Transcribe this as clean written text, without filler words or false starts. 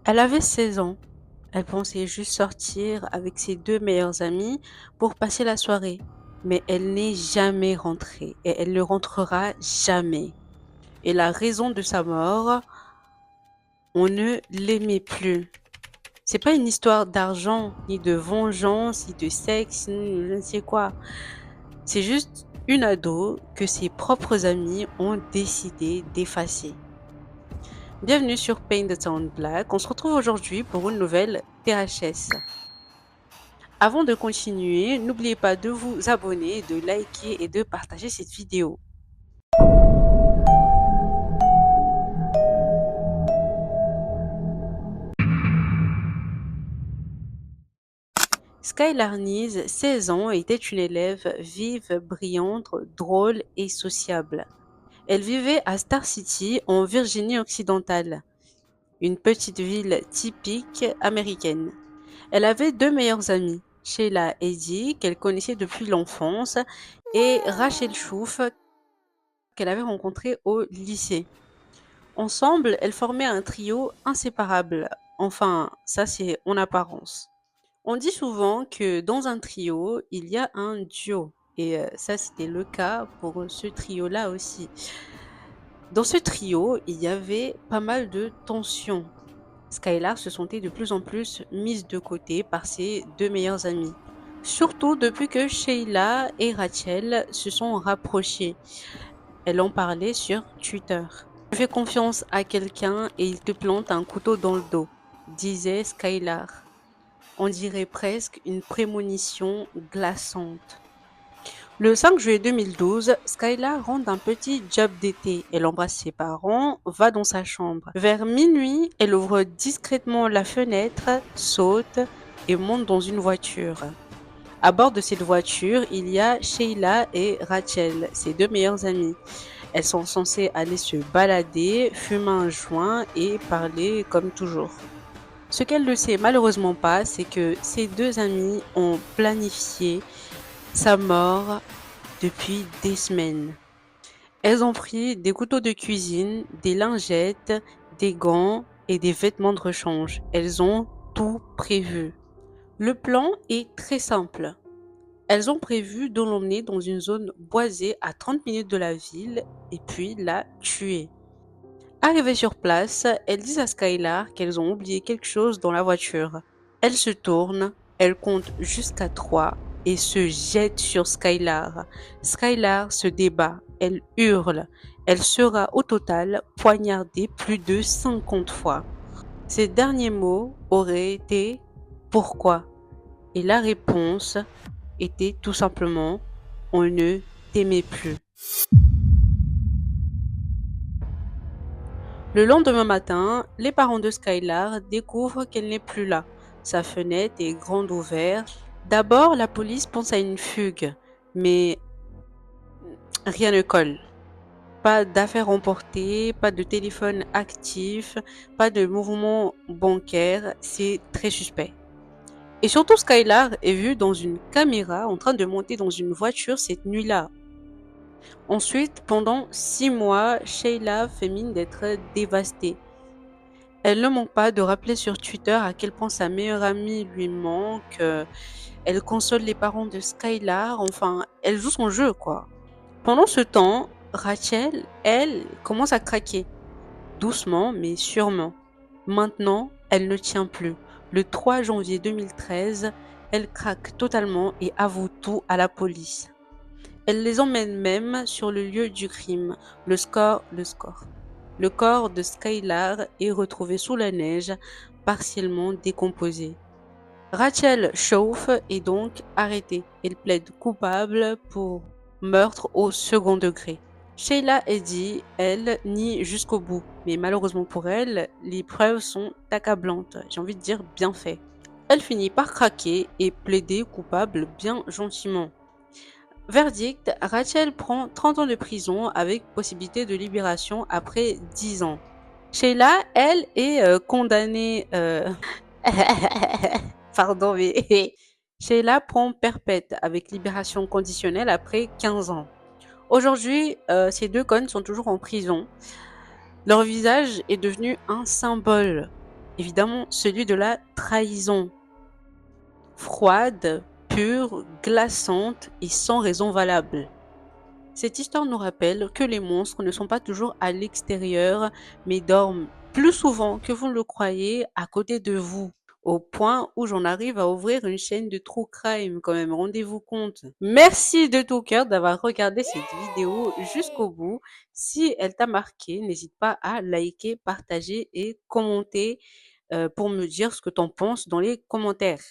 Elle avait 16 ans. Elle pensait juste sortir avec ses 2 meilleures amies pour passer la soirée. Mais elle n'est jamais rentrée et elle ne rentrera jamais. Et la raison de sa mort, on ne l'aimait plus. C'est pas une histoire d'argent, ni de vengeance, ni de sexe, ni je ne sais quoi. C'est juste une ado que ses propres amis ont décidé d'effacer. Bienvenue sur Paint the Town Black. On se retrouve aujourd'hui pour une nouvelle THS. Avant de continuer, n'oubliez pas de vous abonner, de liker et de partager cette vidéo. Skylar Neese, 16 ans, était une élève vive, brillante, drôle et sociable. Elle vivait à Star City, en Virginie occidentale, une petite ville typique américaine. Elle avait 2 meilleures amies, Sheila Eddy, qu'elle connaissait depuis l'enfance, et Rachel Chouf, qu'elle avait rencontrée au lycée. Ensemble, elles formaient un trio inséparable. Enfin, ça c'est en apparence. On dit souvent que dans un trio, il y a un duo. Et ça, c'était le cas pour ce trio-là aussi. Dans ce trio, il y avait pas mal de tensions. Skylar se sentait de plus en plus mise de côté par ses 2 meilleures amies. Surtout depuis que Sheila et Rachel se sont rapprochées. Elle en parlait sur Twitter. Tu fais confiance à quelqu'un et il te plante un couteau dans le dos, disait Skylar. On dirait presque une prémonition glaçante. Le 5 juillet 2012, Skylar rentre d'un petit job d'été. Elle embrasse ses parents, va dans sa chambre. Vers minuit, elle ouvre discrètement la fenêtre, saute et monte dans une voiture. À bord de cette voiture, il y a Sheila et Rachel, ses 2 meilleures amies. Elles sont censées aller se balader, fumer un joint et parler comme toujours. Ce qu'elle ne sait malheureusement pas, c'est que ces 2 amies ont planifié sa mort depuis des semaines. Elles ont pris des couteaux de cuisine, des lingettes, des gants et des vêtements de rechange. Elles ont tout prévu. Le plan est très simple. Elles ont prévu de l'emmener dans une zone boisée à 30 minutes de la ville et puis la tuer. Arrivées sur place, elles disent à Skylar qu'elles ont oublié quelque chose dans la voiture. Elle se tourne, elle compte jusqu'à 3 et se jette sur Skylar. Skylar se débat, elle hurle. Elle sera au total poignardée plus de 50 fois. Ses derniers mots auraient été pourquoi? Et la réponse était tout simplement on ne t'aimait plus. Le lendemain matin, les parents de Skylar découvrent qu'elle n'est plus là. Sa fenêtre est grande ouverte. D'abord, la police pense à une fugue, mais rien ne colle. Pas d'affaires emportées, pas de téléphone actif, pas de mouvement bancaire, c'est très suspect. Et surtout, Skylar est vue dans une caméra en train de monter dans une voiture cette nuit-là. Ensuite, pendant 6 mois, Sheila fait mine d'être dévastée. Elle ne manque pas de rappeler sur Twitter à quel point sa meilleure amie lui manque. Elle console les parents de Skylar. Enfin, elle joue son jeu, quoi. Pendant ce temps, Rachel, elle, commence à craquer. Doucement, mais sûrement. Maintenant, elle ne tient plus. Le 3 janvier 2013, elle craque totalement et avoue tout à la police. Elle les emmène même sur le lieu du crime. Le corps de Skylar est retrouvé sous la neige, partiellement décomposé. Rachel Chauffe est donc arrêtée. Elle plaide coupable pour meurtre au second degré. Sheila Eddy, elle, nie jusqu'au bout. Mais malheureusement pour elle, les preuves sont accablantes. J'ai envie de dire bien fait. Elle finit par craquer et plaider coupable bien gentiment. Verdict, Rachel prend 30 ans de prison avec possibilité de libération après 10 ans. Sheila, elle, est condamnée... Pardon, mais... Sheila prend perpète avec libération conditionnelle après 15 ans. Aujourd'hui, ces 2 connes sont toujours en prison. Leur visage est devenu un symbole. Évidemment, celui de la trahison. Froide, pure, glaçante et sans raison valable. Cette histoire nous rappelle que les monstres ne sont pas toujours à l'extérieur, mais dorment plus souvent que vous ne le croyez à côté de vous. Au point où j'en arrive à ouvrir une chaîne de true crime quand même, rendez-vous compte. Merci de tout cœur d'avoir regardé cette vidéo jusqu'au bout. Si elle t'a marqué, n'hésite pas à liker, partager et commenter pour me dire ce que t'en penses dans les commentaires.